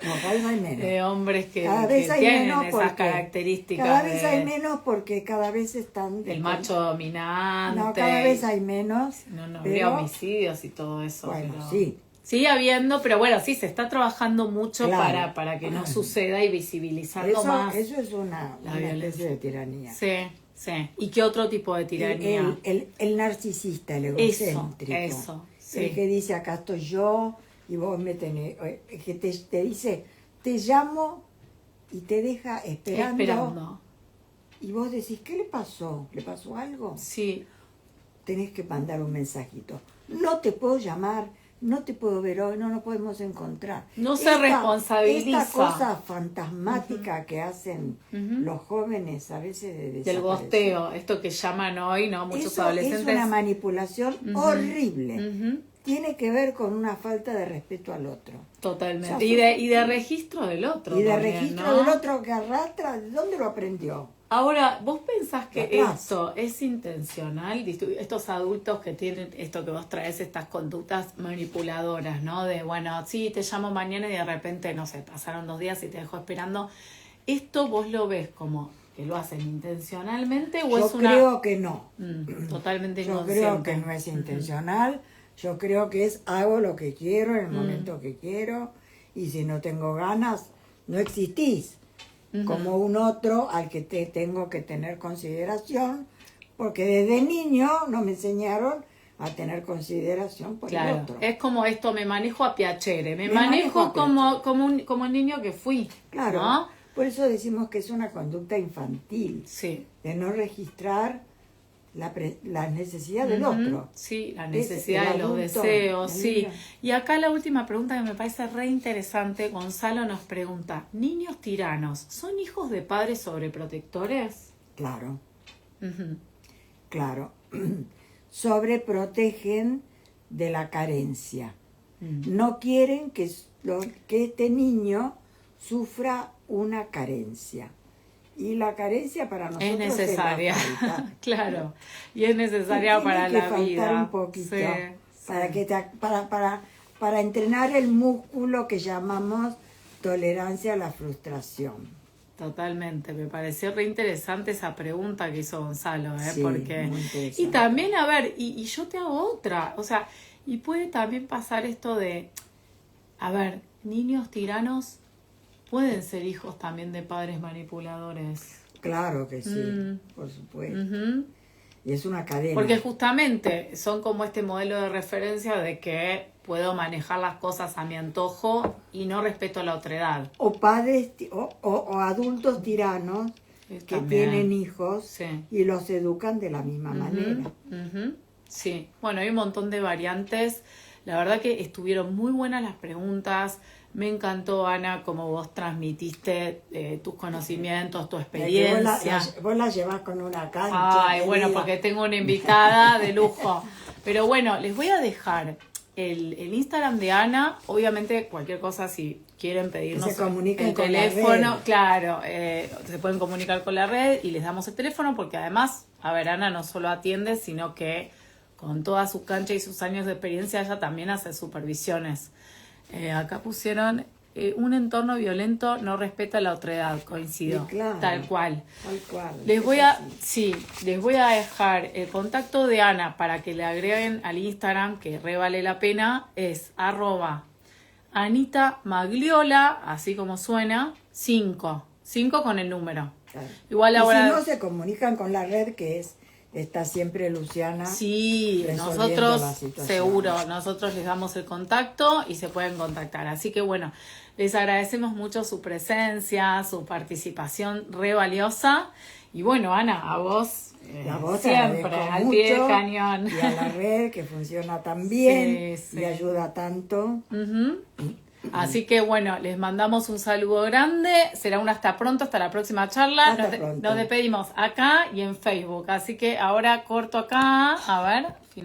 No, cada vez hay menos. de hombres que Cada vez hay tienen menos esas porque características. cada vez hay de- menos porque cada vez están del macho dominante. No, cada vez hay menos. No, no pero, habría homicidios y todo eso. bueno, pero... sí. Sigue habiendo, pero bueno, sí, se está trabajando mucho Claro. para que no suceda y visibilizando más. Eso es una violencia. especie de tiranía. Sí, sí. ¿Y qué otro tipo de tiranía? El narcisista, el egocéntrico. Eso, sí. El que dice, acá estoy yo y vos me tenés... El que te dice, te llamo y te deja esperando. Y vos decís, ¿qué le pasó? ¿Le pasó algo? Sí, Tenés que mandar un mensajito. No te puedo llamar, no te puedo ver hoy, no nos podemos encontrar. No se responsabiliza. Esta cosa fantasmática que hacen los jóvenes a veces de del desaparecer. gosteo, esto que llaman hoy, ¿no? Muchos Eso adolescentes. es una manipulación horrible. Ujú. Tiene que ver con una falta de respeto al otro. Totalmente. Ya Y de registro del otro. Y de también, registro ¿no? del otro que arrastra, ¿de dónde lo aprendió? Ahora, ¿vos pensás que De atrás. esto es intencional? Estos adultos que tienen esto que vos traes, estas conductas manipuladoras, ¿no? De, bueno, sí, te llamo mañana y de repente, no sé, pasaron 2 días y te dejo esperando. ¿Esto vos lo ves como que lo hacen intencionalmente o Yo es una... creo que no. totalmente Yo inconsciente? creo que no es intencional. Yo creo que es hago lo que quiero en el momento que quiero y si no tengo ganas, no existís. Como un otro al que te tengo que tener consideración, porque desde niño no me enseñaron a tener consideración por el Claro, otro. es como esto, me manejo a piacere, me manejo manejo a como el niño que fui, Claro, ¿no? por eso decimos que es una conducta infantil, Sí. de no registrar la necesidad del otro. Sí, la Es necesidad el de los adulto, deseos, el sí. niño. Y acá la última pregunta que me parece re interesante, Gonzalo nos pregunta, ¿niños tiranos son hijos de padres sobreprotectores? Claro, Ujú. claro. Sobreprotegen de la carencia. No quieren que este niño sufra una carencia. Y la carencia para nosotros Es necesaria, la falta. claro, y es necesaria Tiene para que la faltar vida. un poquito Sí, para sí. que para entrenar el músculo que llamamos tolerancia a la frustración. Totalmente, me pareció re interesante esa pregunta que hizo Gonzalo, Sí, porque muy interesante. y también, a ver, y yo te hago otra, o sea, y puede también pasar esto de, a ver, niños tiranos pueden ser hijos también de padres manipuladores. Claro que sí, por supuesto. Ujú. Y es una cadena. Porque justamente son como este modelo de referencia de que puedo manejar las cosas a mi antojo y no respeto la otredad. O padres o adultos tiranos que También. tienen hijos Sí. y los educan de la misma manera. Ujú. Sí, bueno, hay un montón de variantes. La verdad que estuvieron muy buenas las preguntas. Me encantó, Ana, cómo vos transmitiste tus conocimientos, tu Que experiencia. vos la llevas con una cancha. Ay, bueno, querida. porque tengo una invitada de lujo. Pero bueno, les voy a dejar el Instagram de Ana. Obviamente, cualquier cosa, si quieren pedirnos Que se comuniquen el con la teléfono, red. claro, se pueden comunicar con la red y les damos el teléfono porque además, a ver, Ana no solo atiende, sino que con toda su cancha y sus años de experiencia, ella también hace supervisiones. Acá pusieron, un entorno violento no respeta la otredad, coincido, Sí, claro. tal cual. Tal cual. Les voy es a, así. sí, les voy a dejar el contacto de Ana para que le agreguen al Instagram, que re vale la pena, es @Anita Magliola, así como suena, 5 con el número. Claro. Igual Y ahora... si no, se comunican con la red, que está siempre Luciana. Sí, resolviendo nosotros la situación. seguro, nosotros les damos el contacto y se pueden contactar. Así que bueno, les agradecemos mucho su presencia, su participación re valiosa. Y bueno, Ana, a vos, La voz te siempre, agradezco al pie del mucho, cañón. y a la red, que funciona tan bien Sí, sí. y ayuda tanto. Ujú. Así que bueno, les mandamos un saludo grande. Será un hasta pronto, hasta la próxima charla. Hasta Nos pronto. nos despedimos acá y en Facebook. Así que ahora corto acá. A ver.